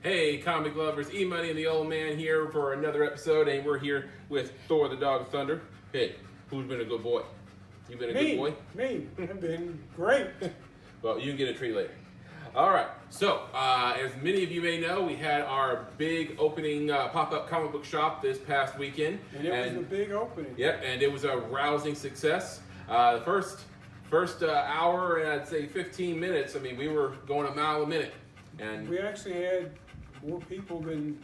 Hey, comic lovers, EMoney and the old man here for another episode, and we're here with Thor the Dog of Thunder. Hey, who's been a good boy? You been a good boy? Me. I've been great. Well, you can get a treat later. All right, so as many of you may know, we had our big opening pop-up comic book shop this past weekend. And it was a big opening. Yep, and it was a rousing success. The first hour and I'd say 15 minutes, I mean, we were going a mile a minute. And we actually had more people than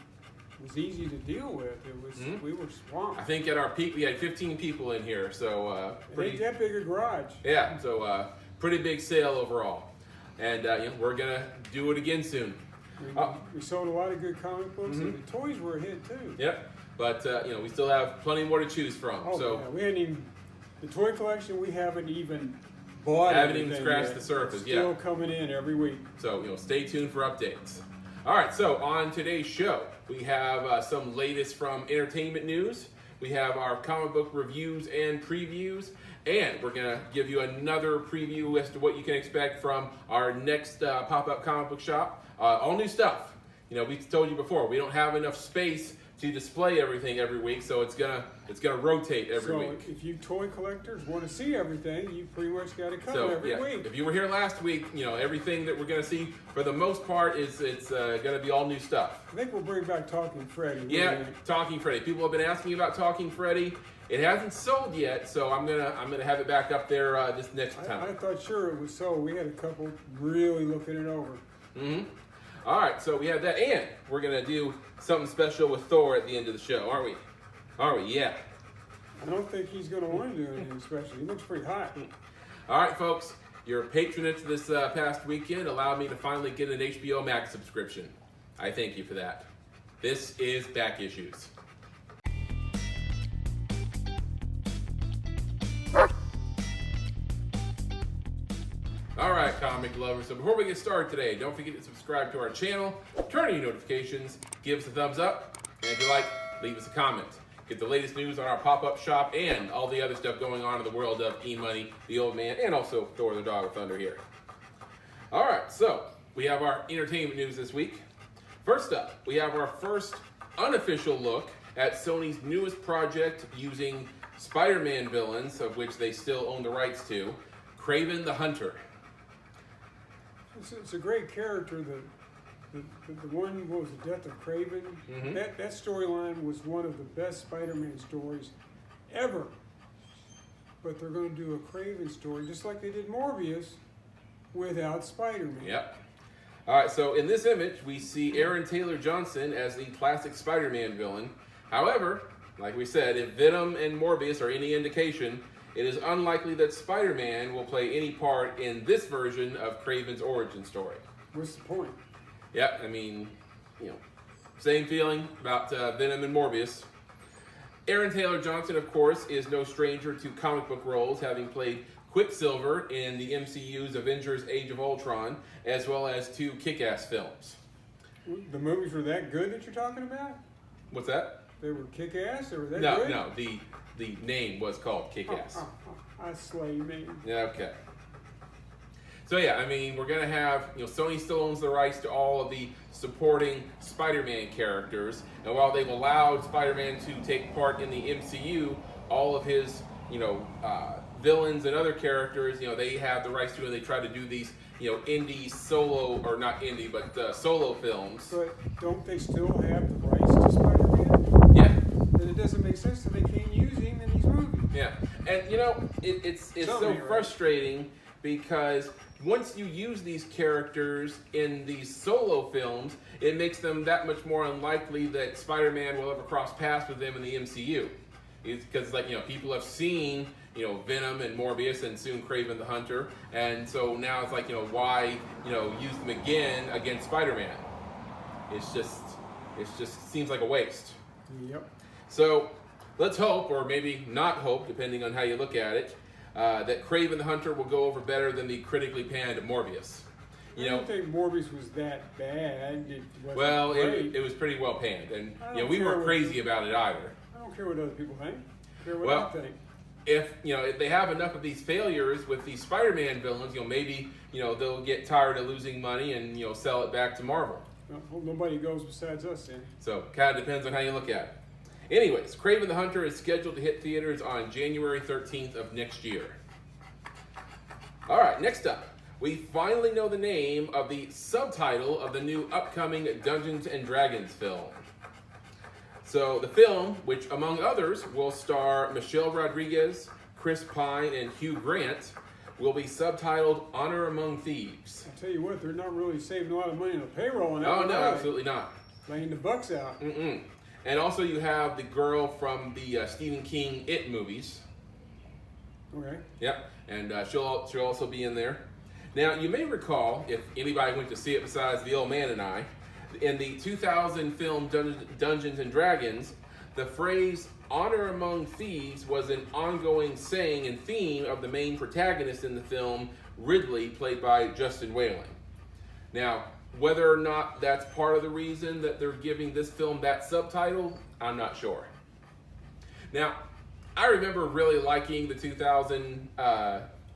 was easy to deal with. It was we were swamped. I think at our peak we had 15 people in here, so pretty that big a garage. Yeah, so pretty big sale overall, and we're gonna do it again soon. We sold a lot of good comic books, and the toys were a hit too. Yep, but we still have plenty more to choose from. Oh, so yeah. We hadn't even the toy collection. We haven't even bought. Haven't even scratched yet. the surface. It's still coming in every week. So stay tuned for updates. All right, so on today's show, we have some latest from entertainment news. We have our comic book reviews and previews, and we're going to give you another preview as to what you can expect from our next pop-up comic book shop. All new stuff. We told you before, we don't have enough space to display everything every week, so it's gonna rotate every week. So if you toy collectors want to see everything, you pretty much got to come every week. If you were here last week, everything that we're gonna see for the most part is gonna be all new stuff. I think we'll bring back Talking Freddy. Yeah, Talking Freddy. People have been asking about Talking Freddy. It hasn't sold yet, so I'm gonna have it back up there this next time. I thought sure it was sold. We had a couple really looking it over. All right, so we have that, and we're gonna do something special with Thor at the end of the show, aren't we? Yeah. I don't think he's gonna want to do anything special. He looks pretty hot. All right, folks. Your patronage this past weekend allowed me to finally get an HBO Max subscription. I thank you for that. This is Back Issues. All right, comic lovers. So before we get started today, don't forget to subscribe to our channel, turn on your notifications, give us a thumbs up, and if you like, leave us a comment. Get the latest news on our pop-up shop and all the other stuff going on in the world of EMoney, the old man, and also Thor the Dog of Thunder here. All right, so we have our entertainment news this week. First up, we have our first unofficial look at Sony's newest project using Spider-Man villains, of which they still own the rights to, Kraven the Hunter. It's a great character. The one, what was the Death of Kraven? That storyline was one of the best Spider-Man stories ever. But they're going to do a Kraven story, just like they did Morbius, without Spider-Man. Yep. All right, so in this image, we see Aaron Taylor Johnson as the classic Spider-Man villain. However, like we said, if Venom and Morbius are any indication, it is unlikely that Spider-Man will play any part in this version of Kraven's origin story. What's the point? Yep, I mean, same feeling about Venom and Morbius. Aaron Taylor Johnson, of course, is no stranger to comic book roles, having played Quicksilver in the MCU's Avengers Age of Ultron, as well as 2 Kick-Ass films. The movies were that good that you're talking about? What's that? They were Kick-Ass? They were that good? No, the name was called Kick-Ass. I slay me. Yeah, okay. So yeah, I mean, we're gonna have, Sony still owns the rights to all of the supporting Spider-Man characters, and while they've allowed Spider-Man to take part in the MCU, all of his, villains and other characters, they have the rights to, and they try to do these, indie solo, or not indie, but solo films. But don't they still have the rights to Spider-Man? Yeah. Then it doesn't make sense that they can't use him in these movies. Yeah, and it's so frustrating because once you use these characters in these solo films, it makes them that much more unlikely that Spider-Man will ever cross paths with them in the MCU. It's because, people have seen, Venom and Morbius and soon Kraven the Hunter, and so now it's like, why, use them again against Spider-Man? It just seems like a waste. Yep. So let's hope, or maybe not hope, depending on how you look at it, that Kraven the Hunter will go over better than the critically panned Morbius. I don't think Morbius was that bad. It was pretty well panned, and we weren't crazy about it either. I don't care what other people think. I care what I think. If they have enough of these failures with these Spider-Man villains, maybe they'll get tired of losing money and sell it back to Marvel. Well, nobody goes besides us, then. So, kind of depends on how you look at it. Anyways, Kraven the Hunter is scheduled to hit theaters on January 13th of next year. All right, next up, we finally know the name of the subtitle of the new upcoming Dungeons and Dragons film. So, the film, which among others will star Michelle Rodriguez, Chris Pine, and Hugh Grant, will be subtitled Honor Among Thieves. I'll tell you what, they're not really saving a lot of money on the payroll on that. Oh, no, absolutely not. Laying the bucks out. Mm-mm. And also you have the girl from the Stephen King It movies. Okay. Yep, and she'll also be in there. Now, you may recall, if anybody went to see it besides the old man and I, in the 2000 film Dungeons and Dragons, the phrase Honor Among Thieves was an ongoing saying and theme of the main protagonist in the film, Ridley, played by Justin Whalen. Now, whether or not that's part of the reason that they're giving this film that subtitle, I'm not sure. Now, I remember really liking the 2000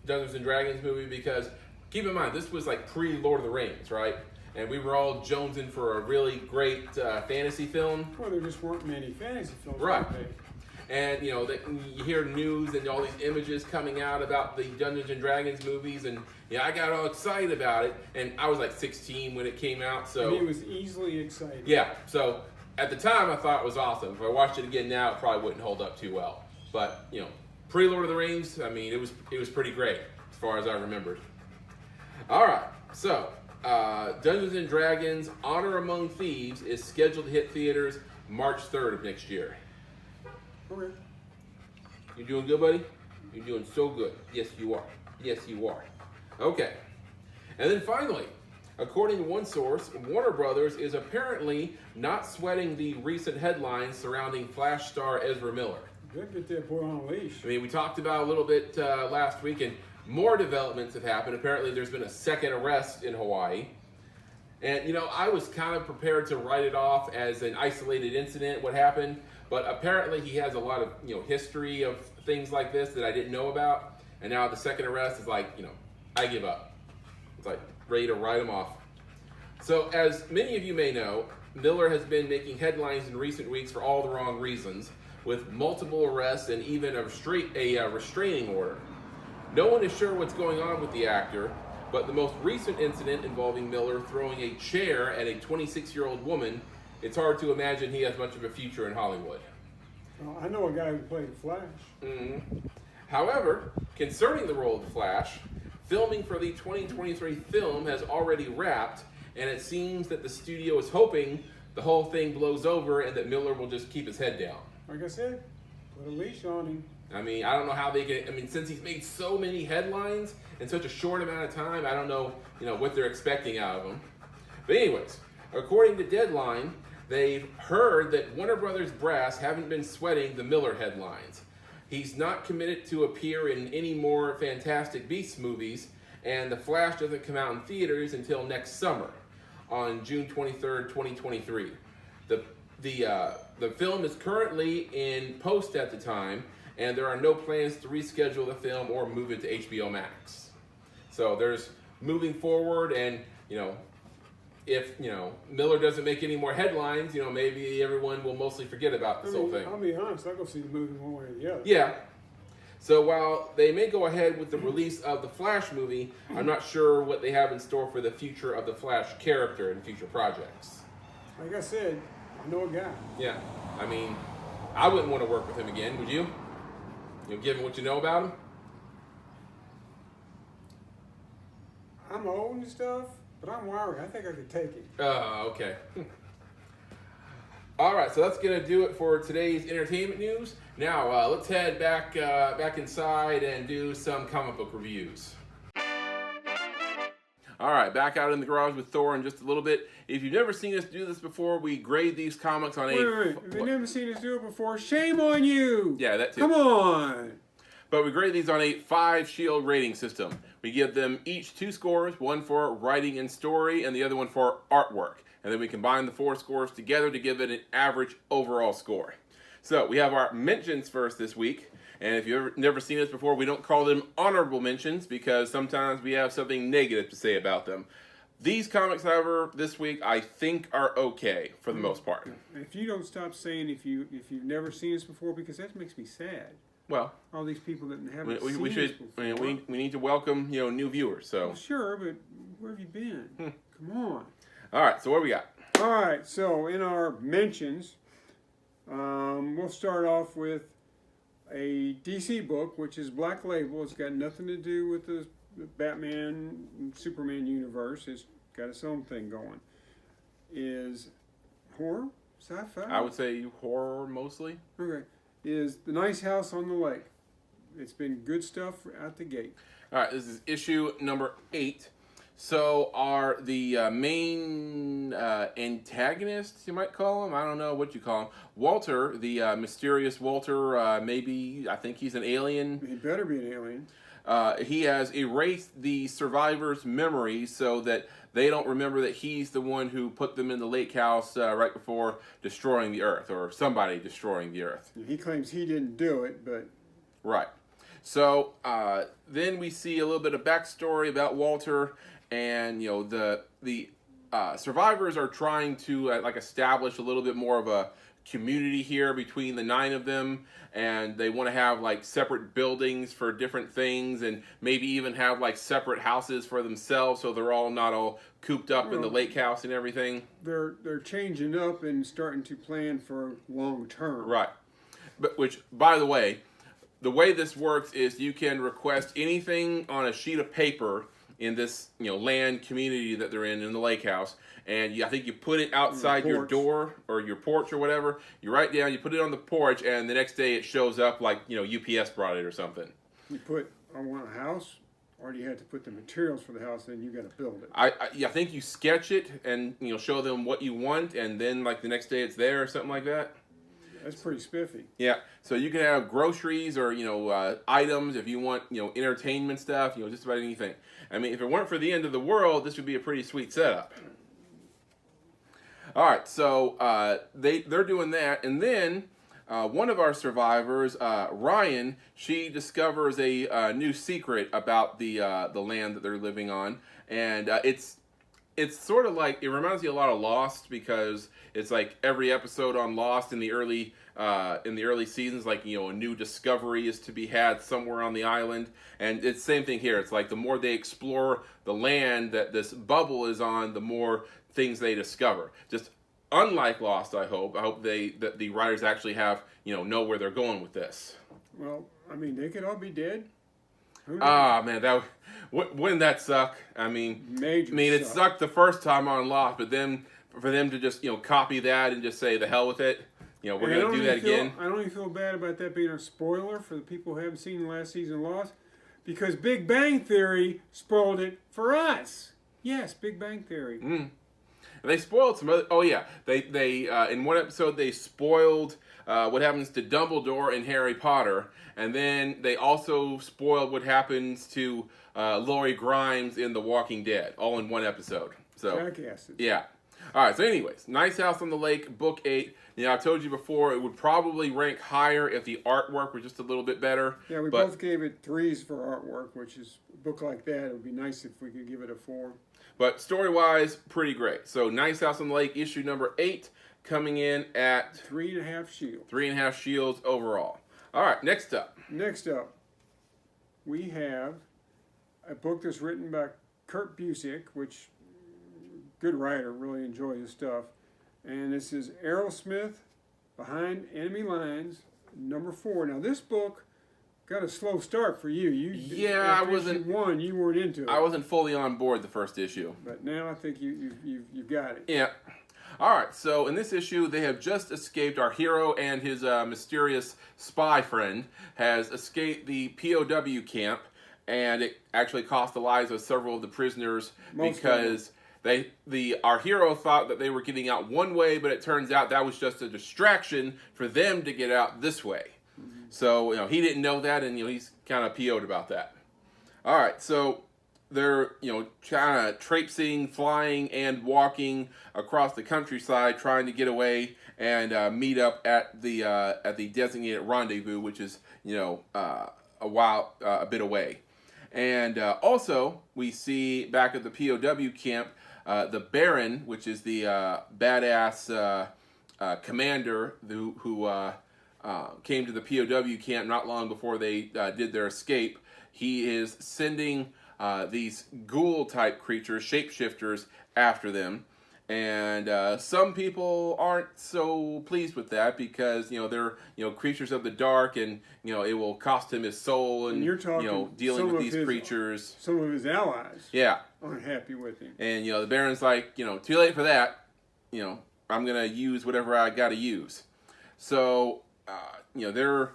Dungeons and Dragons movie because, keep in mind, this was like pre-Lord of the Rings, right? And we were all jonesing for a really great fantasy film. Well, there just weren't many fantasy films. Right. And, you know, you hear news and all these images coming out about the Dungeons and Dragons movies, and yeah, I got all excited about it. And I was like 16 when it came out, so... And he was easily excited. Yeah, so at the time I thought it was awesome. If I watched it again now, it probably wouldn't hold up too well. But, you know, pre-Lord of the Rings, I mean, it was pretty great, as far as I remembered. All right, so... Dungeons and Dragons Honor Among Thieves is scheduled to hit theaters March 3rd of next year. Okay. You doing good, buddy? You're doing so good. Yes, you are. Yes, you are. Okay. And then finally, according to one source, Warner Brothers is apparently not sweating the recent headlines surrounding Flash star Ezra Miller. Good, get that boy on a leash. I mean, we talked about a little bit last week, and more developments have happened. Apparently, there's been a second arrest in Hawaii. And, you know, I was kind of prepared to write it off as an isolated incident, what happened. But apparently, he has a lot of, you know, history of things like this that I didn't know about. And now the second arrest is like, you know, I give up. It's like ready to write him off. So, as many of you may know, Miller has been making headlines in recent weeks for all the wrong reasons, with multiple arrests and even a restraining order. No one is sure what's going on with the actor, but the most recent incident involving Miller throwing a chair at a 26-year-old woman, it's hard to imagine he has much of a future in Hollywood. Well, I know a guy who played Flash. Mm-hmm. However, concerning the role of the Flash, filming for the 2023 film has already wrapped, and it seems that the studio is hoping the whole thing blows over and that Miller will just keep his head down. Like I said, put a leash on him. I mean, I don't know how they can. I mean, since he's made so many headlines in such a short amount of time, I don't know, you know, what they're expecting out of him. But anyways, according to Deadline, they've heard that Warner Brothers brass haven't been sweating the Miller headlines. He's not committed to appear in any more Fantastic Beasts movies, and The Flash doesn't come out in theaters until next summer, on June 23rd, 2023. The film is currently in post at the time, and there are no plans to reschedule the film or move it to HBO Max. So there's moving forward, and, you know, if, you know, Miller doesn't make any more headlines, you know, maybe everyone will mostly forget about this whole thing. I'll be honest, I'll go see the movie one way or the other. Yeah. So while they may go ahead with the release of the Flash movie, I'm not sure what they have in store for the future of the Flash character in future projects. Like I said, I know a guy. Yeah. I mean, I wouldn't want to work with him again, would you? You know, given what you know about him? I'm old and stuff, but I'm wiry. I think I could take it. Okay. All right, so that's going to do it for today's entertainment news. Now, let's head back inside and do some comic book reviews. All right, back out in the garage with Thor in just a little bit. If you've never seen us do this before, we grade these comics on Wait. If you've never seen us do it before, shame on you. Yeah, that too. Come on. But we grade these on a 5-shield rating system. We give them each 2 scores, one for writing and story, and the other one for artwork. And then we combine the 4 scores together to give it an average overall score. So we have our mentions first this week. And if you've never seen this before, we don't call them honorable mentions because sometimes we have something negative to say about them. These comics, however, this week I think are okay for the most part. If you don't stop saying if you've never seen this before, because that makes me sad. Well, all these people that haven't we seen this should. before. We need to welcome new viewers. So well, sure, but where have you been? Come on. All right. So what do we got? All right. So in our mentions, we'll start off with a DC book, which is Black Label. It's got nothing to do with the Batman and Superman universe. It's got its own thing going. Is horror, sci-fi? I would say horror mostly. Okay. Is The Nice House on the Lake. It's been good stuff out the gate. All right, this is issue number 8. So the main antagonists, you might call him, I don't know what you call him, Walter, the mysterious Walter, maybe, I think he's an alien. He better be an alien. He has erased the survivors' memories so that they don't remember that he's the one who put them in the lake house right before destroying the Earth, or somebody destroying the Earth. He claims he didn't do it, but... Right. So then we see a little bit of backstory about Walter, and the survivors are trying to establish a little bit more of a community here between the 9 of them, and they want to have separate buildings for different things, and maybe even have separate houses for themselves, so they're all not all cooped up in the lake house and everything. They're changing up and starting to plan for long term. Right. But which, by the way this works is you can request anything on a sheet of paper in this land community that they're in the lake house, and I think you put it outside your door or your porch or whatever. You write down, you put it on the porch, and the next day it shows up UPS brought it or something. You put, I want a house, or do you have to put the materials for the house, then you got to build it? I think you sketch it and show them what you want, and then the next day it's there or something like that. That's pretty spiffy. Yeah, so you can have groceries or items if you want entertainment stuff, just about anything. I mean, if it weren't for the end of the world, this would be a pretty sweet setup. All right, so they're doing that, and then one of our survivors, Ryan, she discovers a new secret about the land that they're living on, and it's sort of it reminds me a lot of Lost, because it's every episode on Lost in the early seasons, a new discovery is to be had somewhere on the island, and it's the same thing here. It's the more they explore the land that this bubble is on, the more things they discover. Just unlike Lost, I hope that the writers actually have know where they're going with this. Well, I mean, they could all be dead. Man, wouldn't that suck? I mean, it sucked the first time on Lost, but then for them to just copy that and just say the hell with it, we're going to do that again. I don't even feel bad about that being a spoiler for the people who haven't seen the last season of Lost, because Big Bang Theory spoiled it for us. Yes, Big Bang Theory. They spoiled some other. Oh yeah, they in one episode they spoiled what happens to Dumbledore and Harry Potter, and then they also spoiled what happens to Laurie Grimes in The Walking Dead, all in one episode. So jackasses. Yeah. All right. So, anyways, Nice House on the Lake, book 8. I told you before it would probably rank higher if the artwork was just a little bit better. Yeah, we both gave it 3s for artwork, which is a book like that. It would be nice if we could give it a 4. But story-wise, pretty great. So, Nice House on the Lake, issue number 8, coming in at 3.5 shields. 3.5 shields overall. All right, next up. Next up, we have a book that's written by Kurt Busiek, which good writer, really enjoy his stuff. And this is Arrowsmith, Behind Enemy Lines, number 4. Now, this book got a slow start for you. I wasn't. You weren't into it. I wasn't fully on board the first issue. But now I think you've got it. Yeah. All right. So in this issue, they have just escaped. Our hero and his mysterious spy friend has escaped the POW camp, and it actually cost the lives of several of the prisoners because our hero thought that they were getting out one way, but it turns out that was just a distraction for them to get out this way. So, he didn't know that, and, he's kind of PO'd about that. All right, so they're, kind of traipsing, flying, and walking across the countryside, trying to get away and meet up at the designated rendezvous, which is, a bit away. And also, we see back at the POW camp, the Baron, which is the badass commander who came to the POW camp not long before they did their escape. He is sending these ghoul-type creatures, shapeshifters, after them. And some people aren't so pleased with that because, they're, creatures of the dark, and, it will cost him his soul, and you're talking dealing with these creatures. Some of his allies aren't happy with him. And, the Baron's like, too late for that. I'm going to use whatever I got to use. So, they're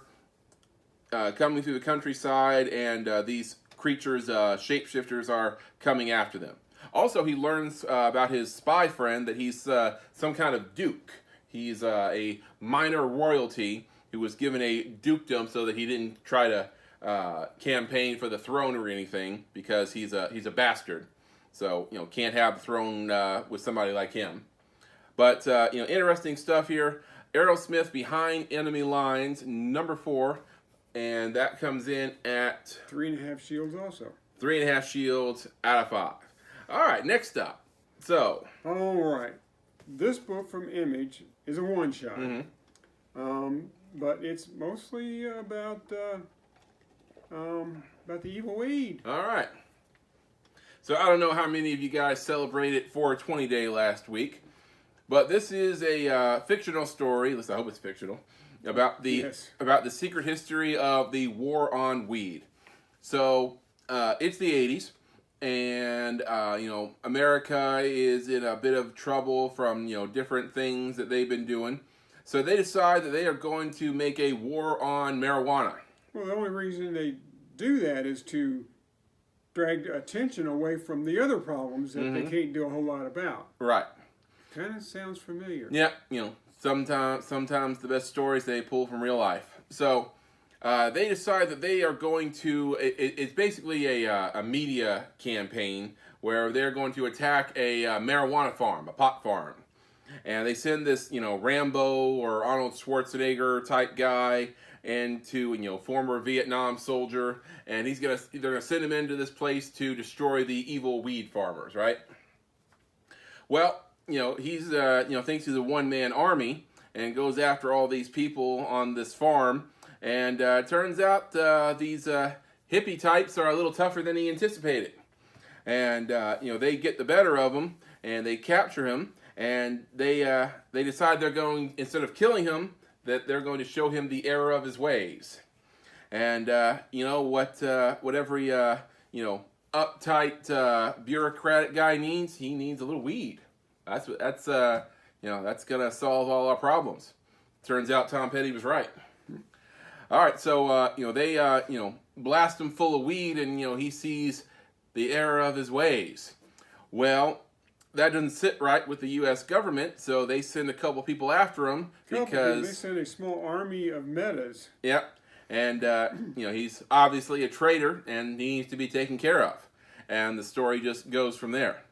coming through the countryside, and these creatures, shapeshifters, are coming after them. Also, he learns about his spy friend that he's some kind of duke. He's a minor royalty who was given a dukedom so that he didn't try to campaign for the throne or anything, because he's a bastard. So, can't have the throne with somebody like him. But, interesting stuff here. Arrowsmith behind enemy lines, number 4. And that comes in at 3.5 shields also. 3.5 shields out of 5. All right, next up. So. All right. This book from Image is a one-shot. But it's mostly about the evil weed. All right. So I don't know how many of you guys celebrated 420 Day last week, but this is a fictional story. At least I hope it's fictional. About the secret history of the war on weed. So it's the 80s. And, America is in a bit of trouble from, different things that they've been doing. So they decide that they are going to make a war on marijuana. Well, the only reason they do that is to drag attention away from the other problems that they can't do a whole lot about. Right. Kind of sounds familiar. Yeah, sometimes the best stories they pull from real life. So they decide that they are going to, it's basically a media campaign where they're going to attack a marijuana farm, a pot farm. And they send this, Rambo or Arnold Schwarzenegger type guy into, former Vietnam soldier. And they're going to send him into this place to destroy the evil weed farmers, right? Well, he's, thinks he's a one-man army and goes after all these people on this farm. And turns out these hippie types are a little tougher than he anticipated. And, they get the better of him, and they capture him, and they decide they're going, instead of killing him, that they're going to show him the error of his ways. And, what every, uptight bureaucratic guy needs, he needs a little weed. That's going to solve all our problems. Turns out Tom Petty was right. All right, so, they, blast him full of weed, and, he sees the error of his ways. Well, that doesn't sit right with the U.S. government, so they send a couple people after him because... They send a small army of metas. Yep, and, he's obviously a traitor, and he needs to be taken care of. And the story just goes from there.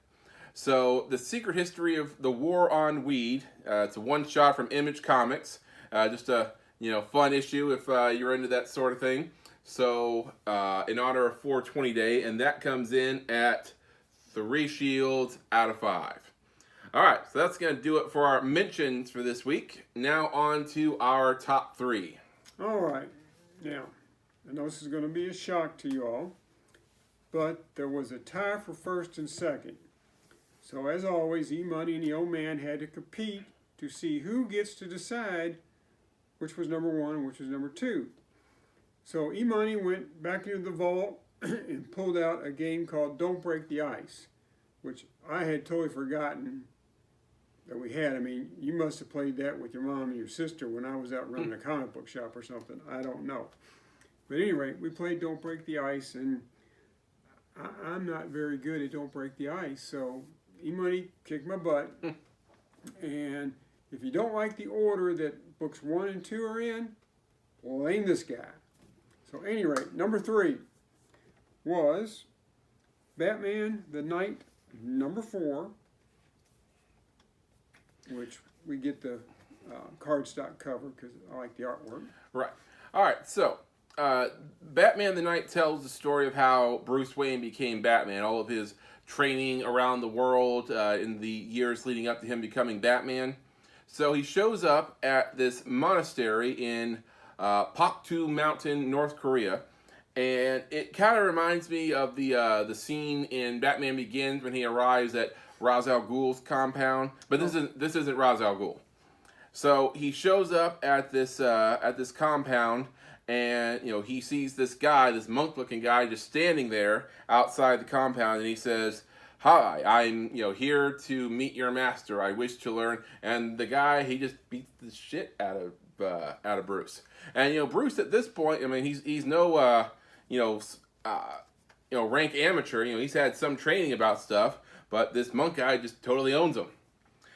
So, The Secret History of the War on Weed, it's a one-shot from Image Comics, just a... fun issue if you're into that sort of thing. So, in honor of 420 Day, and that comes in at 3 shields out of 5. All right, so that's going to do it for our mentions for this week. Now on to our top 3. All right. Now, I know this is going to be a shock to you all, but there was a tie for first and second. So, as always, EMoney and the old man had to compete to see who gets to decide which was number 1 and which was number 2. So EMoney went back into the vault and pulled out a game called Don't Break the Ice, which I had totally forgotten that we had. I mean, you must have played that with your mom and your sister when I was out running a comic book shop or something. I don't know. But anyway, we played Don't Break the Ice, and I'm not very good at Don't Break the Ice, so EMoney kicked my butt. And if you don't like the order that books 1 and 2 are in, blame this guy. So, at any rate, number 3 was Batman the Knight, number 4, which we get the cardstock cover because I like the artwork. Right. All right, so Batman the Knight tells the story of how Bruce Wayne became Batman, all of his training around the world in the years leading up to him becoming Batman. So he shows up at this monastery in Paktu Mountain, North Korea, and it kind of reminds me of the scene in Batman Begins when he arrives at Ra's al Ghul's compound, but this isn't Ra's al Ghul. So he shows up at this compound, and he sees this guy, this monk-looking guy, just standing there outside the compound, and he says, "Hi, I'm here to meet your master. I wish to learn." And the guy, he just beats the shit out of Bruce. And Bruce at this point, I mean, he's no rank amateur. He's had some training about stuff, but this monk guy just totally owns him.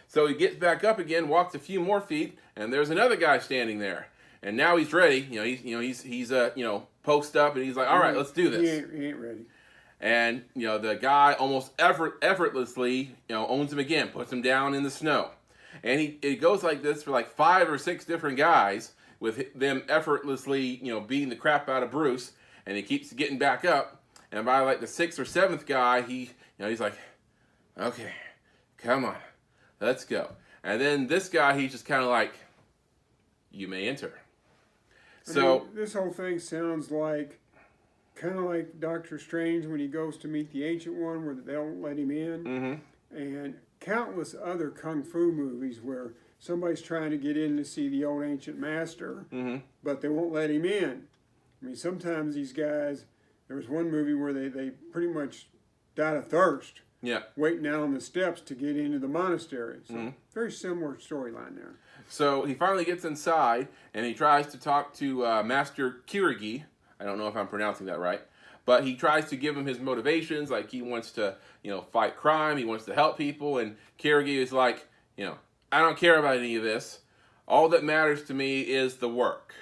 So he gets back up again, walks a few more feet, and there's another guy standing there. And now he's ready. He's post up, and he's like, "All right, let's do this." He ain't ready. And the guy almost effortlessly owns him again, puts him down in the snow, and it goes like this for like 5 or 6 different guys, with them effortlessly beating the crap out of Bruce, and he keeps getting back up. And by like the 6th or 7th guy, he's like, "Okay, come on, let's go." And then this guy, he's just kind of like, "You may enter." So this whole thing sounds like kind of like Doctor Strange when he goes to meet the Ancient One, where they don't let him in, and countless other kung fu movies where somebody's trying to get in to see the old ancient master, but they won't let him in. I mean, sometimes these guys. There was one movie where they pretty much died of thirst, waiting out on the steps to get into the monastery. So very similar storyline there. So he finally gets inside, and he tries to talk to Master Kirigi. I don't know if I'm pronouncing that right, but he tries to give him his motivations, like he wants to, fight crime, he wants to help people, and Kirigi is like, "I don't care about any of this. All that matters to me is the work.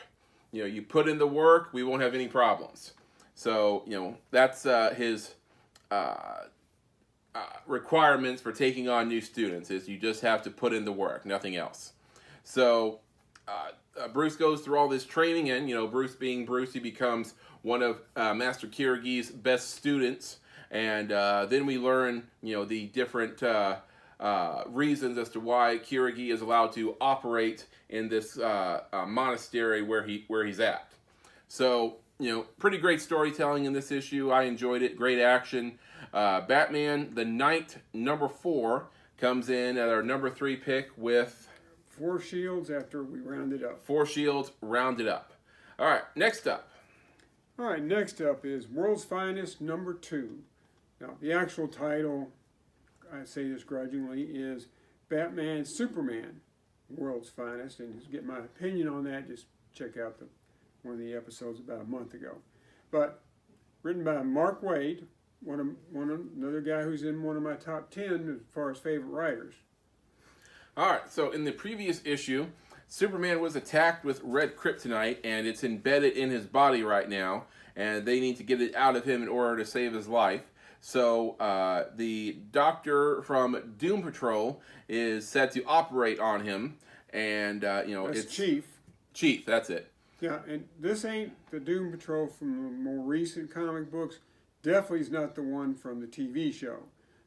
You put in the work, we won't have any problems." So, that's his requirements for taking on new students, is you just have to put in the work, nothing else. So Bruce goes through all this training, and Bruce being Bruce, he becomes one of Master Kirigi's best students, and then we learn the different reasons as to why Kirigi is allowed to operate in this monastery where he's at. So pretty great storytelling in this issue. I enjoyed it. Great action. Batman the Knight #4 comes in at our #3 pick with 4 shields after we rounded up. 4 shields rounded up. All right, next up. All right, next up is World's Finest #2. Now, the actual title, I say this grudgingly, is Batman Superman World's Finest. And to get my opinion on that, just check out one of the episodes about a month ago. But written by Mark Waid, another guy who's in one of my top 10 as far as favorite writers. All right, so in the previous issue, Superman was attacked with red kryptonite, and it's embedded in his body right now, and they need to get it out of him in order to save his life. So the doctor from Doom Patrol is set to operate on him, and it's Chief, that's it. Yeah, and this ain't the Doom Patrol from the more recent comic books. Definitely is not the one from the TV show.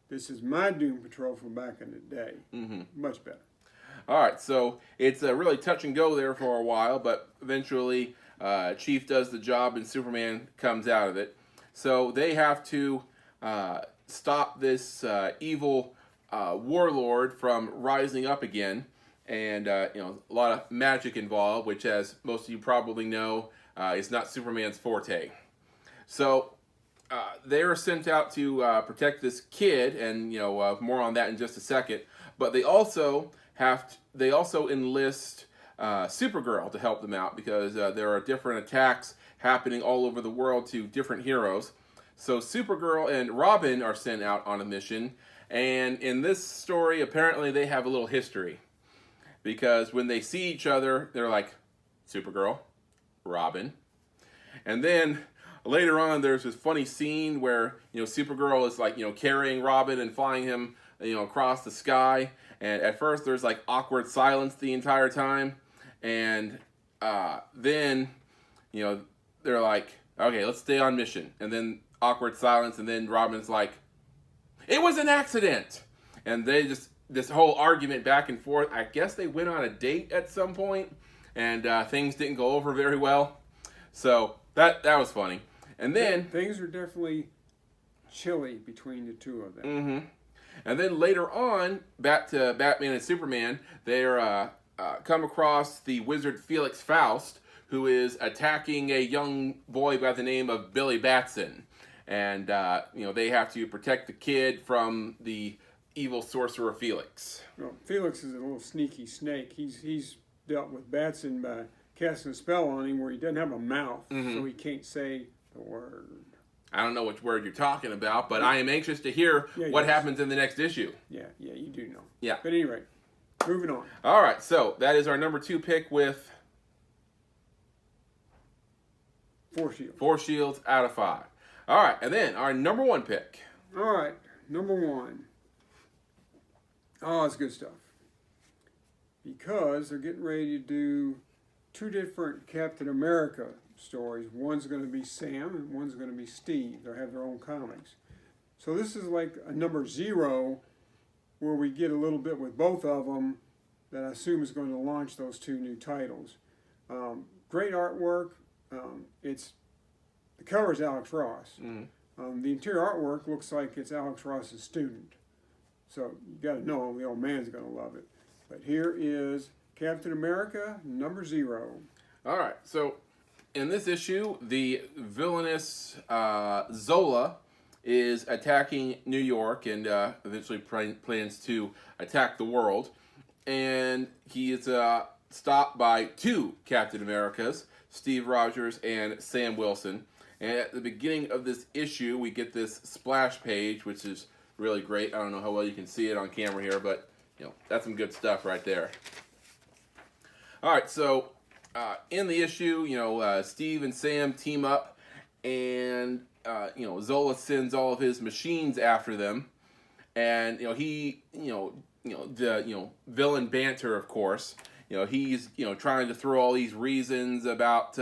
This is my Doom Patrol from back in the day. Much better. All right, so it's really touch and go there for a while, but eventually Chief does the job and Superman comes out of it. So they have to stop this evil warlord from rising up again. And, a lot of magic involved, which, as most of you probably know, is not Superman's forte. So they are sent out to protect this kid, and, more on that in just a second. But they also enlist Supergirl to help them out, because there are different attacks happening all over the world to different heroes. So Supergirl and Robin are sent out on a mission, and in this story, apparently they have a little history. Because when they see each other, they're like, Supergirl, Robin. And then later on, there's this funny scene where, Supergirl is like, carrying Robin and flying him, across the sky. And at first, there's like awkward silence the entire time. And then, they're like, okay, let's stay on mission. And then awkward silence. And then Robin's like, it was an accident. And they just, this whole argument back and forth. I guess they went on a date at some point, and things didn't go over very well. So that was funny. And then things are definitely chilly between the two of them. Mm-hmm. And then later on, back to Batman and Superman, they're come across the wizard Felix Faust, who is attacking a young boy by the name of Billy Batson. And, they have to protect the kid from the evil sorcerer Felix. Well, Felix is a little sneaky snake. He's dealt with Batson by casting a spell on him where he doesn't have a mouth, so he can't say the word. I don't know which word you're talking about, but I am anxious to hear what happens in the next issue. Yeah, you do know. Yeah. But anyway, moving on. All right, so that is our number 2 pick with 4 shields. 4 shields out of 5. All right, and then our number 1 pick. All right, number 1. Oh, it's good stuff. Because they're getting ready to do 2 different Captain America stories. One's going to be Sam and one's going to be Steve. They'll have their own comics. So this is like a number 0 where we get a little bit with both of them that I assume is going to launch those 2 new titles. Great artwork. The cover is Alex Ross. The interior artwork looks like it's Alex Ross's student. So you got to know the old man's going to love it. But here is Captain America number 0. All right, so in this issue, the villainous Zola is attacking New York and eventually plans to attack the world. And he is stopped by 2 Captain Americas, Steve Rogers and Sam Wilson. And at the beginning of this issue, we get this splash page, which is really great. I don't know how well you can see it on camera here, but that's some good stuff right there. All right, so in the issue, Steve and Sam team up, and Zola sends all of his machines after them, and the villain banter, of course. He's trying to throw all these reasons about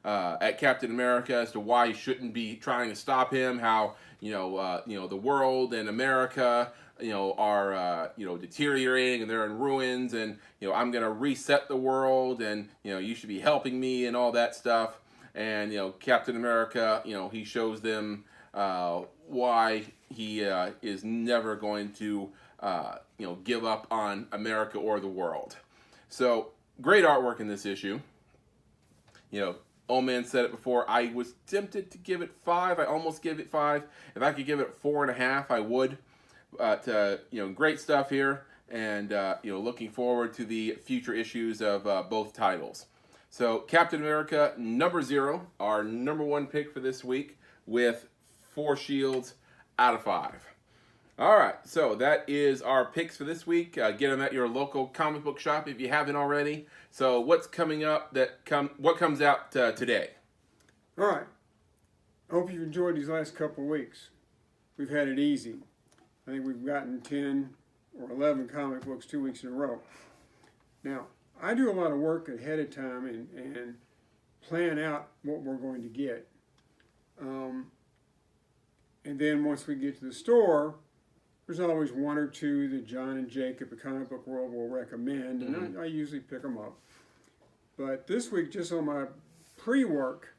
at Captain America as to why he shouldn't be trying to stop him. How the world and America are deteriorating and they're in ruins, and I'm gonna reset the world, and you should be helping me and all that stuff. And Captain America, he shows them why he is never going to give up on America or the world. So great artwork in this issue. Old Man said it before. I was tempted to give it 5. I almost gave it 5. If I could give it 4.5, I would. But great stuff here, and looking forward to the future issues of both titles. So Captain America number 0, our number 1 pick for this week, with 4 shields out of 5. All right, so that is our picks for this week. Get them at your local comic book shop if you haven't already. So what's coming up? What comes out today? All right. I hope you've enjoyed these last couple of weeks. We've had it easy. I think we've gotten 10 or 11 comic books 2 weeks in a row. Now, I do a lot of work ahead of time and plan out what we're going to get. And then once we get to the store, there's always 1 or 2 that John and Jacob at Comic Book World will recommend, and I usually pick them up. But this week, just on my pre-work,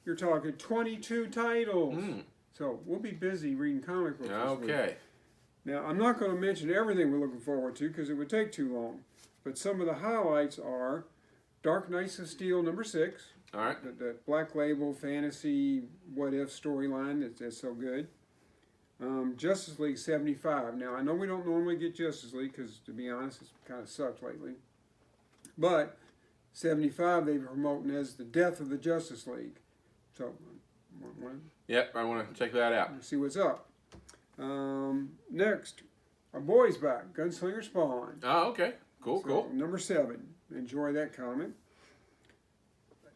you're talking 22 titles. So we'll be busy reading comic books this week. Okay. Now, I'm not going to mention everything we're looking forward to because it would take too long. But some of the highlights are Dark Knights of Steel number 6. All right. The Black Label fantasy what-if storyline that's so good. Justice League 75. Now, I know we don't normally get Justice League because, to be honest, it's kind of sucked lately. But 75 they've been promoting as the death of the Justice League. So, Yep, I want to check that out. See what's up. Next, our boy's back, Gunslinger Spawn. Oh, okay. Cool. Number 7. Enjoy that comic.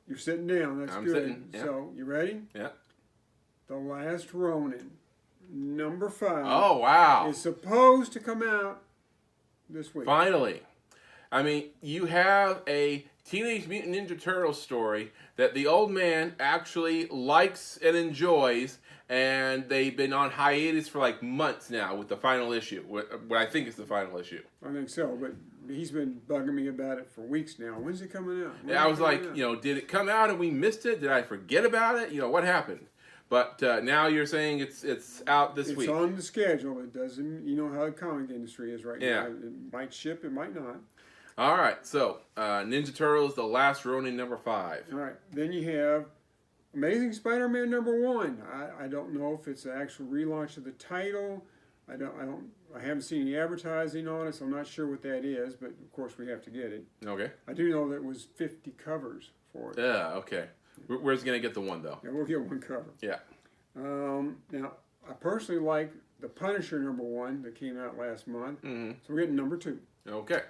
You're sitting down. That's I'm good. Sitting, yeah. So, you ready? Yeah. The Last Ronin, number 5. Oh, wow. Is supposed to come out this week. Finally. I mean, you have a Teenage Mutant Ninja Turtles story that the old man actually likes and enjoys, and they've been on hiatus for like months now with the final issue, what I think is the final issue. I think so, but he's been bugging me about it for weeks now. When's it coming out? Yeah, I was like, did it come out and we missed it? Did I forget about it? What happened? But now you're saying it's out this week. It's on the schedule. It doesn't, you know how the comic industry is right Yeah. now. It might ship, it might not. All right, so Ninja Turtles: The Last Ronin #5. All right, then you have Amazing Spider-Man #1. I don't know if it's an actual relaunch of the title. I haven't seen any advertising on it, so I'm not sure what that is. But of course, we have to get it. Okay. I do know that it was 50 covers for it. Yeah. Okay. Where's gonna get the one though? Yeah, we'll get one cover. Yeah. Now, I personally like the Punisher #1 that came out last month. Mm-hmm. So we're getting #2. Okay.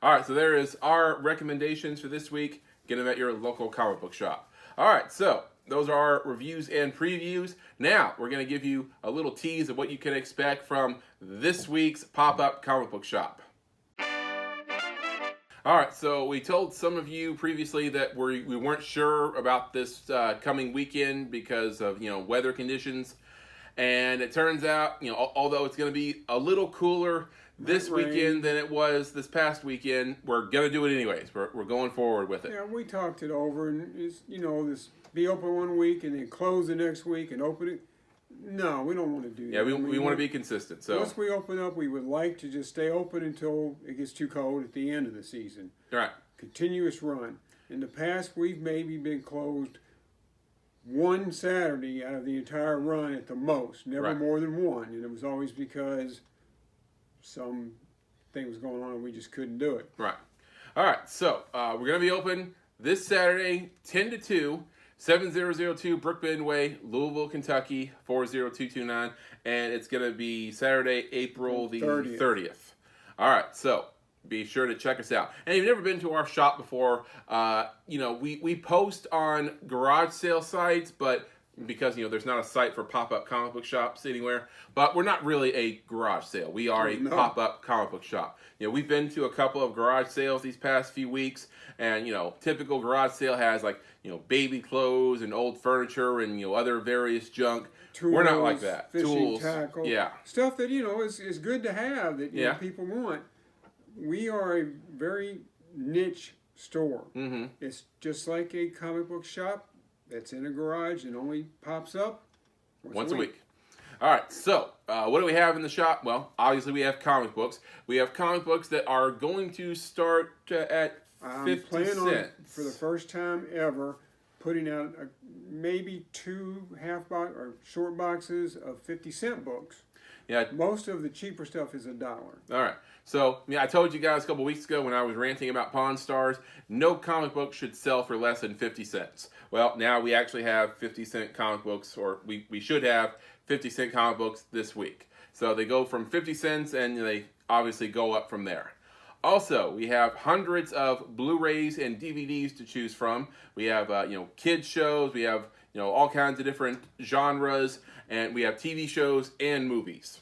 All right, so there is our recommendations for this week. Get them at your local comic book shop. All right, so those are our reviews and previews. Now, we're going to give you a little tease of what you can expect from this week's pop-up comic book shop. All right, so we told some of you previously that we weren't sure about this coming weekend because of, weather conditions. And it turns out, although it's going to be a little cooler this weekend than it was this past weekend, we're going to do it anyways. We're going forward with it. Yeah, we talked it over, and it's, this be open one week and then close the next week and open it. No, we don't want to do that. Yeah, we want to be consistent. So once we open up, we would like to just stay open until it gets too cold at the end of the season. All right. Continuous run. In the past, we've maybe been closed one Saturday out of the entire run at the most, never more than one, and it was always because some thing was going on and we just couldn't do it. Right. All right, so we're going to be open this Saturday, 10 to 2, 7002 Brookbend Way, Louisville, Kentucky, 40229, and it's going to be Saturday, April the 30th. All right, so be sure to check us out. And if you've never been to our shop before, we post on garage sale sites, but because there's not a site for pop-up comic book shops anywhere, but we're not really a garage sale. We are a pop-up comic book shop. We've been to a couple of garage sales these past few weeks, and typical garage sale has like baby clothes and old furniture and other various junk. Tools, we're not like that. Fishing Tools, tackle, yeah, stuff that is good to have that people want. We are a very niche store. Mm-hmm. It's just like a comic book shop that's in a garage and only pops up once a week. All right, so what do we have in the shop? Well, obviously we have comic books. We have comic books that are going to start at 50 cents. On, for the first time ever, putting out maybe 2 half-box or short boxes of 50-cent books. Yeah. Most of the cheaper stuff is $1. All right. So, I told you guys a couple weeks ago when I was ranting about Pawn Stars, no comic book should sell for less than 50 cents. Well, now we actually have 50-cent comic books, or we should have 50-cent comic books this week. So they go from 50 cents and they obviously go up from there. Also, we have hundreds of Blu-rays and DVDs to choose from. We have, kids shows. We have, all kinds of different genres. And we have TV shows and movies.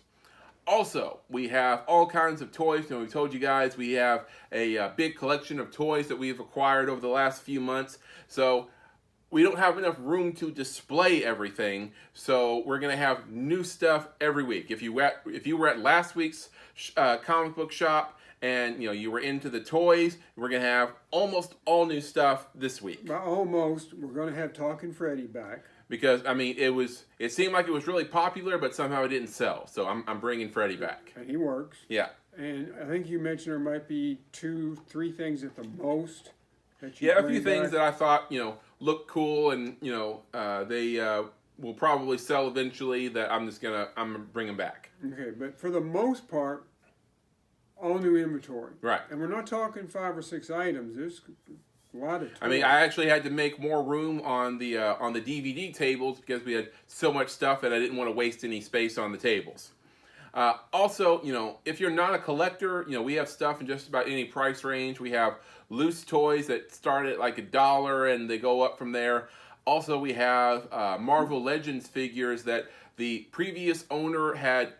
Also, we have all kinds of toys. We've told you guys we have a big collection of toys that we've acquired over the last few months. So we don't have enough room to display everything. So we're going to have new stuff every week. If you were at last week's comic book shop and you were into the toys, we're going to have almost all new stuff this week. By almost, we're going to have Talking Freddy back. Because, it seemed like it was really popular, but somehow it didn't sell. So I'm bringing Freddy back. And he works. Yeah. And I think you mentioned there might be 2, 3 things at the most that you a few things that I thought, look cool and, they will probably sell eventually that I'm gonna bring them back. Okay, but for the most part, all new inventory. Right. And we're not talking 5 or 6 items. There's a lot of toys. I actually had to make more room on the DVD tables because we had so much stuff that I didn't want to waste any space on the tables. Also, if you're not a collector, we have stuff in just about any price range. We have loose toys that start at like $1 and they go up from there. Also, we have Marvel Legends figures that the previous owner had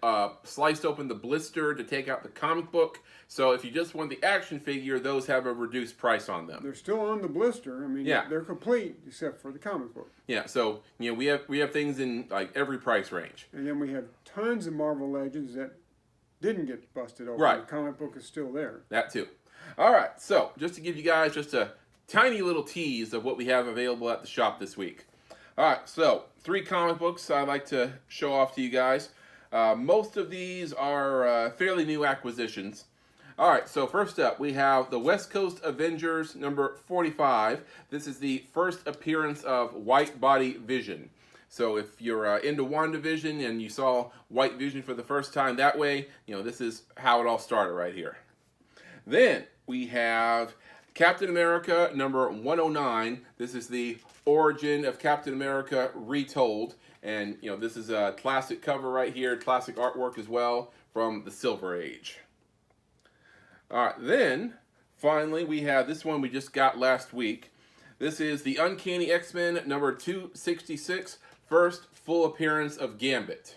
sliced open the blister to take out the comic book. So if you just want the action figure, those have a reduced price on them. They're still on the blister. I mean, Yeah. they're complete except for the comic book. Yeah, so we have things in like every price range. And then we have tons of Marvel Legends that didn't get busted open. Right. The comic book is still there. That too. All right, so just to give you guys just a tiny little tease of what we have available at the shop this week. All right, so 3 comic books I'd like to show off to you guys. Most of these are fairly new acquisitions. All right, so first up, we have the West Coast Avengers number 45. This is the first appearance of White Body Vision. So if you're into WandaVision and you saw White Vision for the first time that way, this is how it all started right here. Then we have Captain America number 109. This is the origin of Captain America retold. And, this is a classic cover right here, classic artwork as well from the Silver Age. All right, then, finally, we have this one we just got last week. This is the Uncanny X-Men number 266, first full appearance of Gambit.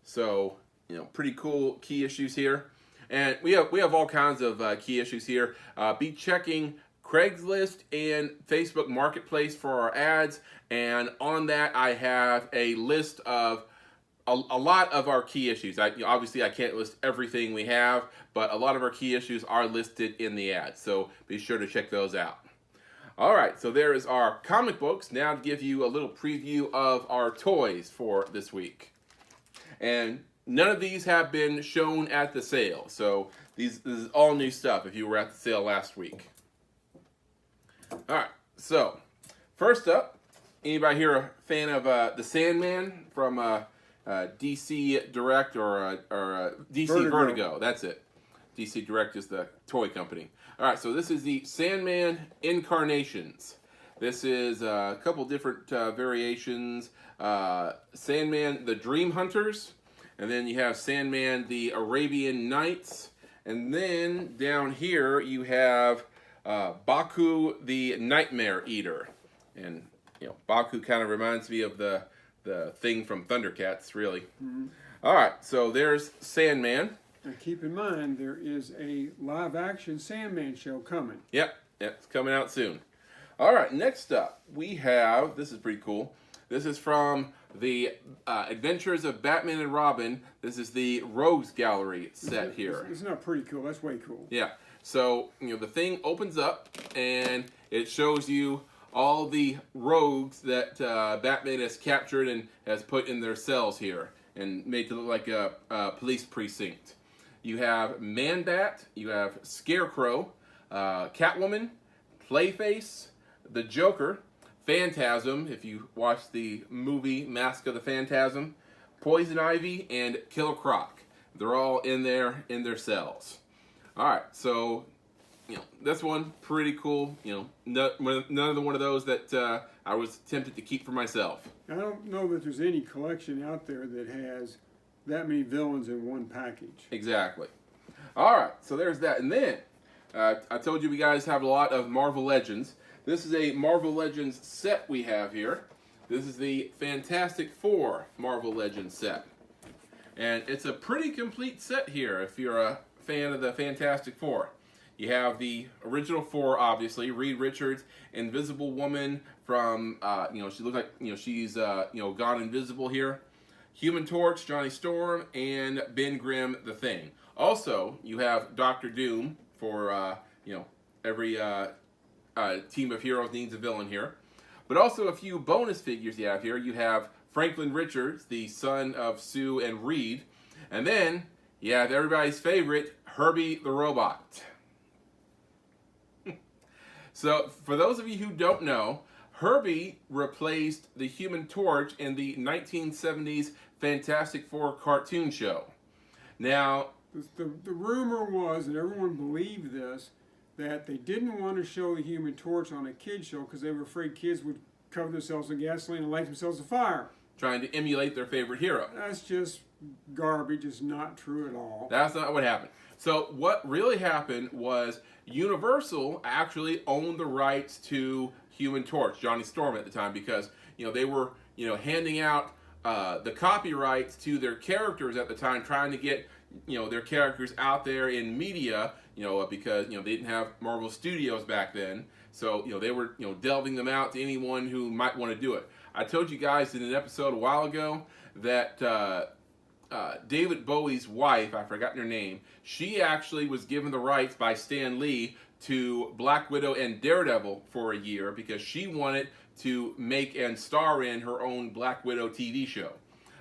So, pretty cool key issues here. And we have all kinds of key issues here. Be checking Craigslist and Facebook Marketplace for our ads. And on that, I have a list of a lot of our key issues. Obviously, I can't list everything we have, but a lot of our key issues are listed in the ad. So be sure to check those out. All right, so there is our comic books. Now to give you a little preview of our toys for this week. And none of these have been shown at the sale. So this is all new stuff if you were at the sale last week. All right, so first up, anybody here a fan of the Sandman from DC Direct or DC Vertigo? That's it. DC Direct is the toy company. All right, so this is the Sandman Incarnations. This is a couple different variations. Sandman the Dream Hunters, and then you have Sandman the Arabian Nights, and then down here you have Baku the Nightmare Eater. And Baku kind of reminds me of the thing from Thundercats, really. Mm-hmm. All right, so there's Sandman. And keep in mind, there is a live-action Sandman show coming. Yep, it's coming out soon. All right, next up, we have, this is pretty cool. This is from the Adventures of Batman and Robin. This is the Rogues Gallery set here. It's not pretty cool, that's way cool. Yeah, so, the thing opens up, and it shows you all the rogues that Batman has captured and has put in their cells here and made to look like a police precinct. You have Man-Bat, you have Scarecrow, Catwoman, Clayface, the Joker, Phantasm, if you watch the movie Mask of the Phantasm, Poison Ivy, and Killer Croc. They're all in there in their cells. All right, so this one pretty cool. Another one of those that I was tempted to keep for myself. I don't know that there's any collection out there that has that many villains in one package. Exactly. All right, so there's that, and then I told you we guys have a lot of Marvel Legends. This is a Marvel Legends set we have here. This is the Fantastic Four Marvel Legends set. And it's a pretty complete set here if you're a fan of the Fantastic Four. You have the original four, obviously, Reed Richards, Invisible Woman from, she looks like, she's, gone invisible here. Human Torch, Johnny Storm, and Ben Grimm, the Thing. Also, you have Doctor Doom for, every team of heroes needs a villain here. But also a few bonus figures you have here. You have Franklin Richards, the son of Sue and Reed. And then you have everybody's favorite, Herbie the Robot. So, for those of you who don't know, Herbie replaced the Human Torch in the 1970s Fantastic Four cartoon show. Now, the rumor was, and everyone believed this, that they didn't want to show the Human Torch on a kid show because they were afraid kids would cover themselves in gasoline and light themselves afire. Trying to emulate their favorite hero. That's just garbage. It's not true at all. That's not what happened. So what really happened was Universal actually owned the rights to Human Torch, Johnny Storm at the time, because they were handing out the copyrights to their characters at the time, trying to get their characters out there in media, because they didn't have Marvel Studios back then. So they were delving them out to anyone who might want to do it. I told you guys in an episode a while ago that David Bowie's wife, I forgot her name, she actually was given the rights by Stan Lee to Black Widow and Daredevil for a year because she wanted to make and star in her own Black Widow TV show.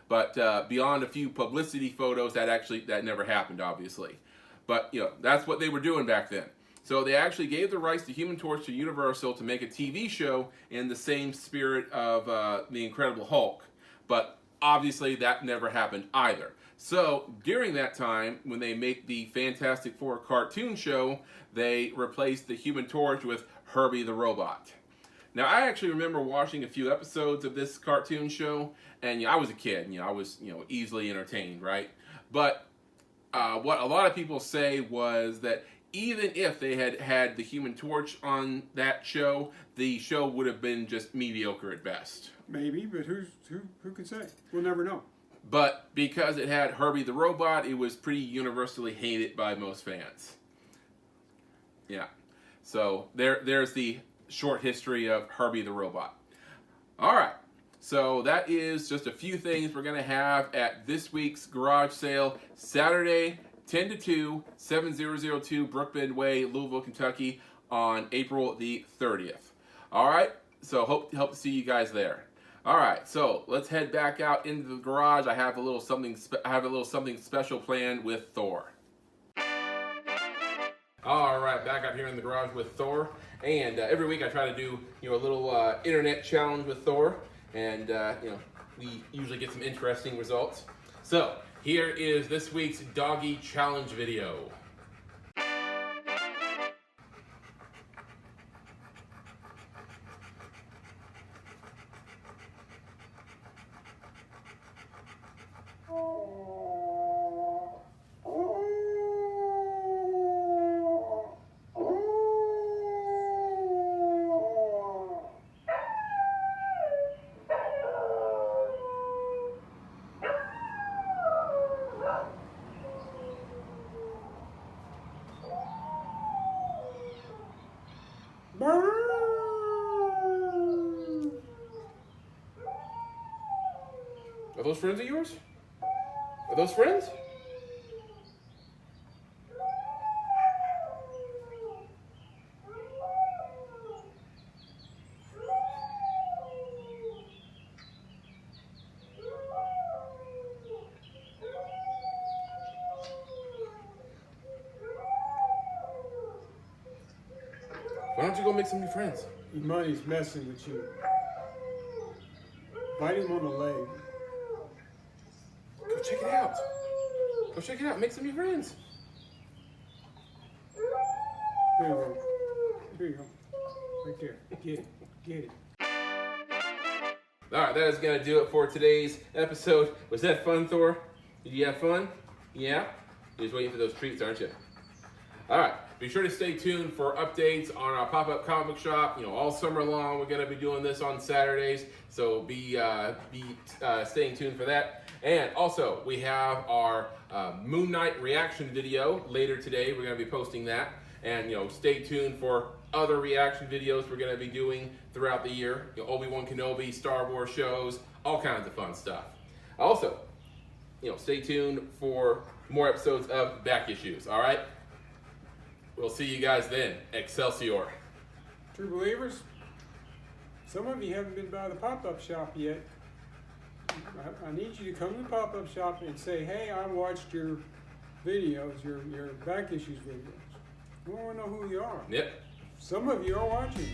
But beyond a few publicity photos, that never happened, obviously. But that's what they were doing back then. So they actually gave the rights to Human Torch to Universal to make a TV show in the same spirit of the Incredible Hulk. But obviously that never happened either. So during that time, when they make the Fantastic Four cartoon show, they replaced the Human Torch with Herbie the Robot. Now, I actually remember watching a few episodes of this cartoon show, and I was a kid, I was easily entertained, right? But what a lot of people say was that even if they had had the Human Torch on that show, the show would have been just mediocre at best. Maybe, but who can say? We'll never know. But because it had Herbie the Robot, it was pretty universally hated by most fans. Yeah. So there's the short history of Herbie the Robot. All right. So that is just a few things we're going to have at this week's garage sale, Saturday, 10 to 2, 7002 Brookbend Way, Louisville, Kentucky, on April the 30th. All right. So hope to see you guys there. All right, so let's head back out into the garage. I have a little something special planned with Thor. All right, back out here in the garage with Thor, and every week I try to do a little internet challenge with Thor, and we usually get some interesting results. So here is this week's Doggy challenge video. Are those friends of yours? Are those friends? Why don't you go make some new friends? EMoney's messing with you. Bite him on the leg. Go check it out. Go check it out. Make some new friends. There you go. There you go. Right there. Get it. Get it. All right, that is going to do it for today's episode. Was that fun, Thor? Did you have fun? Yeah? You're just waiting for those treats, aren't you? All right. Be sure to stay tuned for updates on our pop-up comic book shop. All summer long, we're going to be doing this on Saturdays, so be staying tuned for that. And also, we have our Moon Knight reaction video later today. We're going to be posting that. And stay tuned for other reaction videos we're going to be doing throughout the year. Obi-Wan Kenobi, Star Wars shows, all kinds of fun stuff. Also, stay tuned for more episodes of Back Issues. All right. We'll see you guys then. Excelsior. True believers, some of you haven't been by the pop-up shop yet. I need you to come to the pop-up shop and say, hey, I watched your videos, your Back Issues videos. We want to know who you are. Yep. Some of you are watching.